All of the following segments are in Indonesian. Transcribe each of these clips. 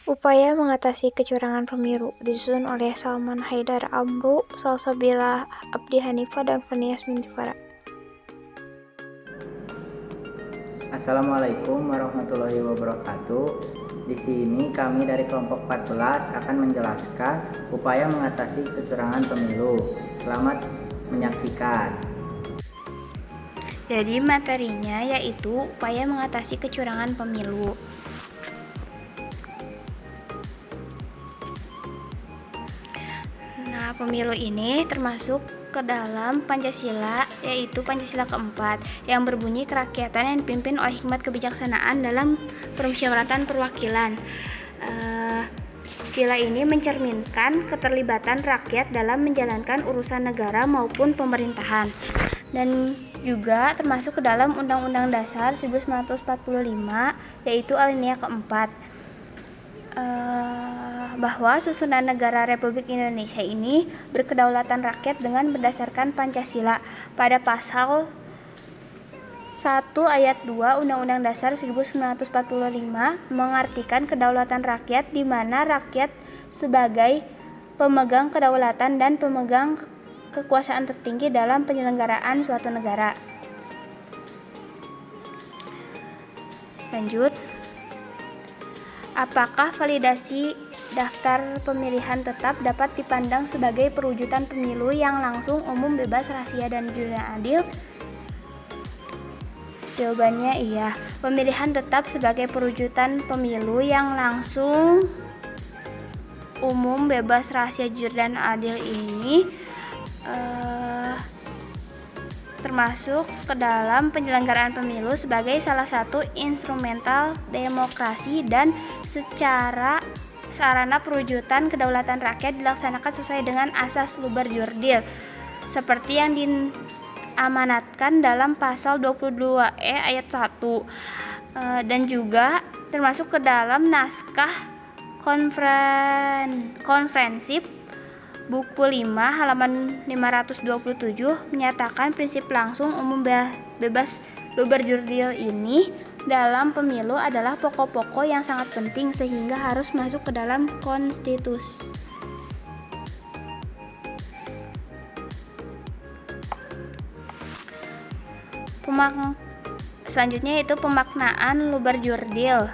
Upaya mengatasi kecurangan pemilu disusun oleh Salman Haidar Amru, Salsabila Abdi Hanifah, dan Fani Yasmin Tifara. Assalamualaikum warahmatullahi wabarakatuh. Di sini kami dari kelompok 14 akan menjelaskan upaya mengatasi kecurangan pemilu. Selamat menyaksikan. Jadi materinya yaitu upaya mengatasi kecurangan pemilu. Nah, pemilu ini termasuk ke dalam Pancasila, yaitu Pancasila keempat, yang berbunyi kerakyatan yang dipimpin oleh hikmat kebijaksanaan dalam permusyawaratan perwakilan. Sila ini mencerminkan keterlibatan rakyat dalam menjalankan urusan negara maupun pemerintahan, dan juga termasuk ke dalam Undang-Undang Dasar 1945, yaitu alinea keempat, bahwa susunan negara Republik Indonesia ini berkedaulatan rakyat dengan berdasarkan Pancasila. Pada pasal 1 ayat 2 Undang-Undang Dasar 1945 mengartikan kedaulatan rakyat, di mana rakyat sebagai pemegang kedaulatan dan pemegang kekuasaan tertinggi dalam penyelenggaraan suatu negara. Lanjut. Apakah validasi daftar pemilihan tetap dapat dipandang sebagai perwujudan pemilu yang langsung, umum, bebas, rahasia, dan jujur dan adil? Jawabannya iya. Pemilihan tetap sebagai perwujudan pemilu yang langsung, umum, bebas, rahasia, jujur, dan adil ini termasuk ke dalam penyelenggaraan pemilu sebagai salah satu instrumental demokrasi dan secara sarana perwujudan kedaulatan rakyat dilaksanakan sesuai dengan asas lubar jurdil seperti yang diamanatkan dalam pasal 22E ayat 1, dan juga termasuk ke dalam naskah konferensi buku 5 halaman 527 menyatakan prinsip langsung, umum, bebas, lubar jurdil ini dalam pemilu adalah pokok-pokok yang sangat penting sehingga harus masuk ke dalam konstitusi. Selanjutnya itu pemaknaan lubar jurdil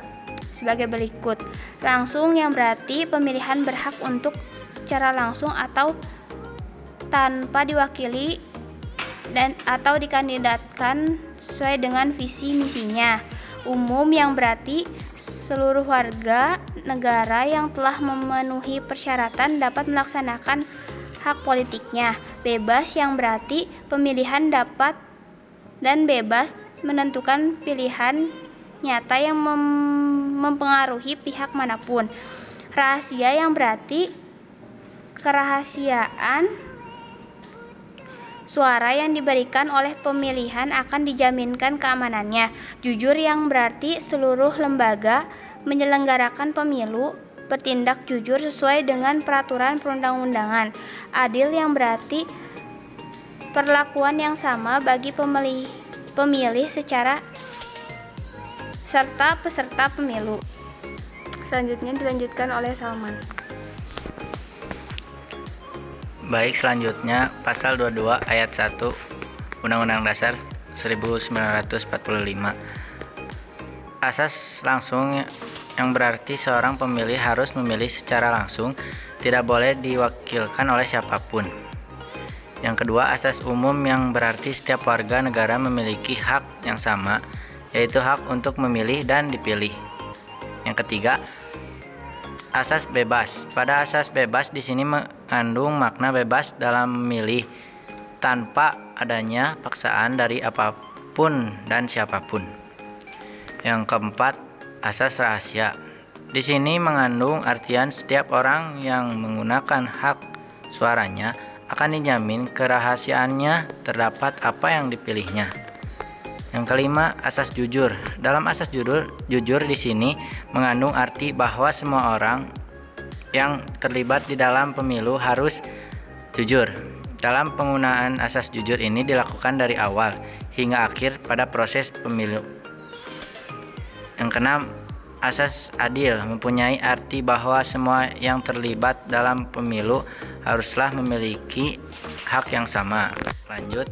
sebagai berikut. Langsung yang berarti pemilihan berhak untuk secara langsung atau tanpa diwakili dan atau dikandidatkan sesuai dengan visi misinya. Umum yang berarti seluruh warga negara yang telah memenuhi persyaratan dapat melaksanakan hak politiknya. Bebas yang berarti pemilihan dapat dan bebas menentukan pilihan nyata yang mempengaruhi pihak manapun. Rahasia yang berarti kerahasiaan suara yang diberikan oleh pemilihan akan dijaminkan keamanannya. Jujur yang berarti seluruh lembaga menyelenggarakan pemilu bertindak jujur sesuai dengan peraturan perundang-undangan. Adil yang berarti perlakuan yang sama bagi pemilih secara serta peserta pemilu. Selanjutnya dilanjutkan oleh Salman. Baik, selanjutnya pasal 22 ayat 1 Undang-Undang Dasar 1945. Asas langsung yang berarti seorang pemilih harus memilih secara langsung, tidak boleh diwakilkan oleh siapapun. Yang kedua, asas umum yang berarti setiap warga negara memiliki hak yang sama, yaitu hak untuk memilih dan dipilih. Yang ketiga, asas bebas. Pada asas bebas di sini mengandung makna bebas dalam memilih tanpa adanya paksaan dari apapun dan siapapun. Yang keempat, asas rahasia. Di sini mengandung artian setiap orang yang menggunakan hak suaranya akan dijamin kerahasiaannya terdapat apa yang dipilihnya. Yang kelima, asas jujur. Dalam asas jujur di sini mengandung arti bahwa semua orang yang terlibat di dalam pemilu harus jujur. Dalam penggunaan asas jujur ini dilakukan dari awal hingga akhir pada proses pemilu. Yang keenam, asas adil mempunyai arti bahwa semua yang terlibat dalam pemilu haruslah memiliki hak yang sama. Lanjut.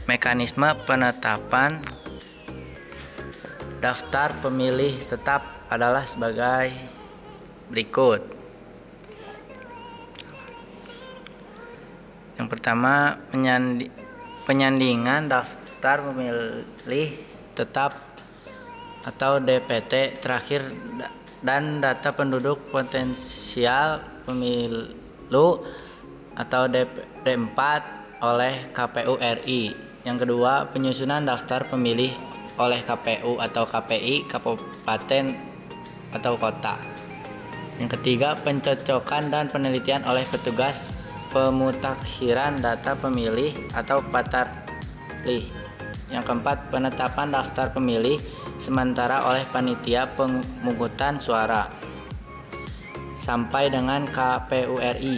Mekanisme penetapan daftar pemilih tetap adalah sebagai berikut. Yang pertama, penyandingan daftar pemilih tetap atau DPT terakhir dan data penduduk potensial pemilu atau DP4 oleh KPU RI. Yang kedua, penyusunan daftar pemilih oleh KPU atau KPI kabupaten atau kota. Yang ketiga, pencocokan dan penelitian oleh petugas pemutakhiran data pemilih atau patarlih. Yang keempat, penetapan daftar pemilih sementara oleh panitia pemungutan suara sampai dengan KPU RI.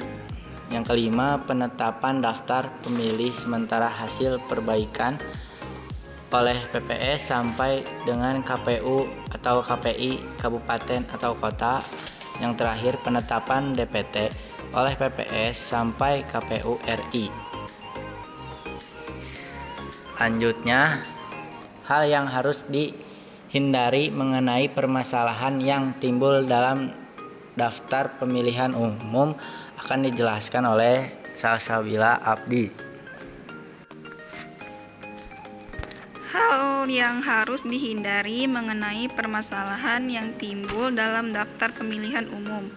Yang kelima, penetapan daftar pemilih sementara hasil perbaikan oleh PPS sampai dengan KPU atau KPI kabupaten atau kota. Yang terakhir, penetapan DPT oleh PPS sampai KPU RI. Lanjutnya, hal yang harus dihindari mengenai permasalahan yang timbul dalam daftar pemilihan umum akan dijelaskan oleh Salsabila Abdi. Hal yang harus dihindari mengenai permasalahan yang timbul dalam daftar pemilihan umum.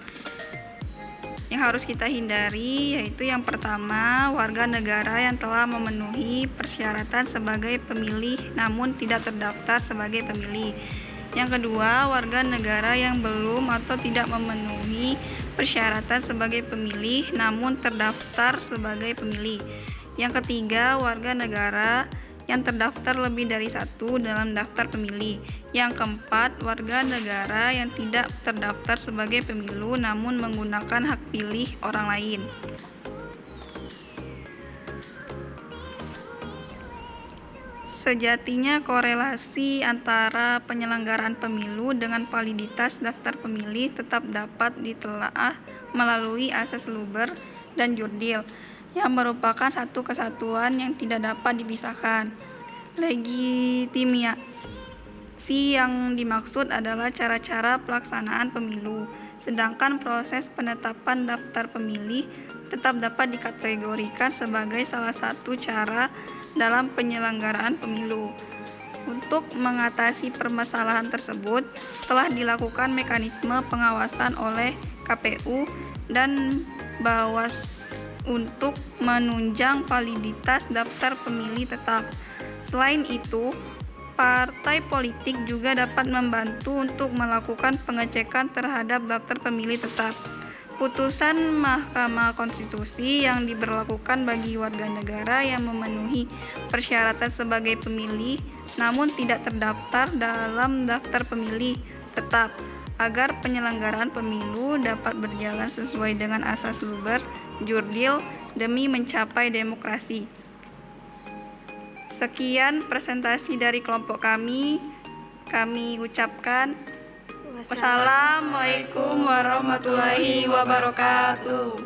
Yang harus kita hindari yaitu yang pertama, warga negara yang telah memenuhi persyaratan sebagai pemilih namun tidak terdaftar sebagai pemilih. Yang kedua, warga negara yang belum atau tidak memenuhi persyaratan sebagai pemilih namun terdaftar sebagai pemilih. Yang ketiga, warga negara yang terdaftar lebih dari satu dalam daftar pemilih. Yang keempat, warga negara yang tidak terdaftar sebagai pemilu namun menggunakan hak pilih orang lain. Sejatinya korelasi antara penyelenggaraan pemilu dengan validitas daftar pemilih tetap dapat ditelaah melalui asas Luber dan Jurdil yang merupakan satu kesatuan yang tidak dapat dipisahkan. Legitimasi yang dimaksud adalah cara-cara pelaksanaan pemilu, sedangkan proses penetapan daftar pemilih tetap dapat dikategorikan sebagai salah satu cara dalam penyelenggaraan pemilu. Untuk mengatasi permasalahan tersebut, telah dilakukan mekanisme pengawasan oleh KPU dan Bawas untuk menunjang validitas daftar pemilih tetap. Selain itu, partai politik juga dapat membantu untuk melakukan pengecekan terhadap daftar pemilih tetap. Putusan Mahkamah Konstitusi yang diberlakukan bagi warga negara yang memenuhi persyaratan sebagai pemilih namun tidak terdaftar dalam daftar pemilih tetap agar penyelenggaraan pemilu dapat berjalan sesuai dengan asas Luber, Jurdil demi mencapai demokrasi. Sekian presentasi dari kelompok kami. Kami ucapkan wassalamualaikum warahmatullahi wabarakatuh.